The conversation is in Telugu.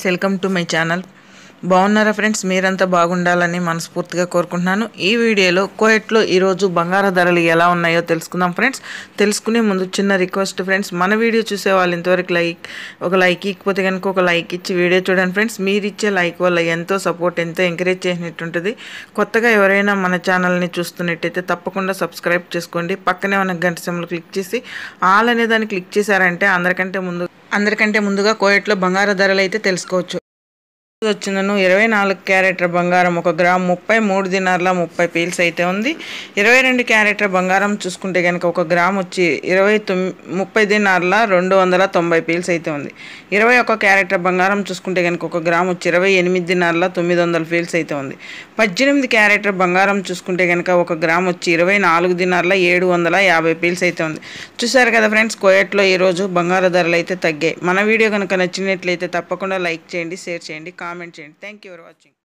Welcome to my channel. బాగున్నారా ఫ్రెండ్స్? మీరంతా బాగుండాలని మనస్ఫూర్తిగా కోరుకుంటున్నాను. ఈ వీడియోలో కోయట్లో ఈరోజు బంగారు ధరలు ఎలా ఉన్నాయో తెలుసుకుందాం ఫ్రెండ్స్. తెలుసుకునే ముందు చిన్న రిక్వెస్ట్ ఫ్రెండ్స్, మన వీడియో చూసే వాళ్ళు ఇంతవరకు ఒక లైక్ ఇకపోతే కనుక ఒక లైక్ ఇచ్చి వీడియో చూడండి ఫ్రెండ్స్. మీరు ఇచ్చే లైక్ వల్ల ఎంతో సపోర్ట్, ఎంతో ఎంకరేజ్ చేసినట్టుంటుంది. కొత్తగా ఎవరైనా మన ఛానల్ని చూస్తున్నట్టయితే తప్పకుండా సబ్స్క్రైబ్ చేసుకోండి. పక్కనే ఉన్న గంట సింబల్ క్లిక్ చేసి ఆల్ అనే దాన్ని క్లిక్ చేశారంటే అందరికంటే ముందుగా కోయట్లో బంగారు ధరలు అయితే తెలుసుకోవచ్చు. వచ్చిందను 24 క్యారెట్ల బంగారం 1 గ్రామ్ 33 దినార్ల 30 పీల్స్ అయితే ఉంది. 22 క్యారెట్ల బంగారం చూసుకుంటే కనుక 1 గ్రామ్ వచ్చి 30 దినార్ల 290 పీల్స్ అయితే ఉంది. 21 క్యారెట్ల బంగారం చూసుకుంటే కనుక 1 గ్రామ్ వచ్చి 28 దినార్ల 900 పీల్స్ అయితే ఉంది. 18 క్యారెట్ల బంగారం చూసుకుంటే కనుక 1 గ్రామ్ వచ్చి 24 దినార్ల 750 పీల్స్ అయితే ఉంది. చూసారు కదా ఫ్రెండ్స్, కోయట్లో ఈరోజు బంగారు ధరలు అయితే తగ్గాయి. మన వీడియో కనుక నచ్చినట్లయితే తప్పకుండా లైక్ చేయండి, షేర్ చేయండి, కామెంట్ చేయండి. Thank you for watching.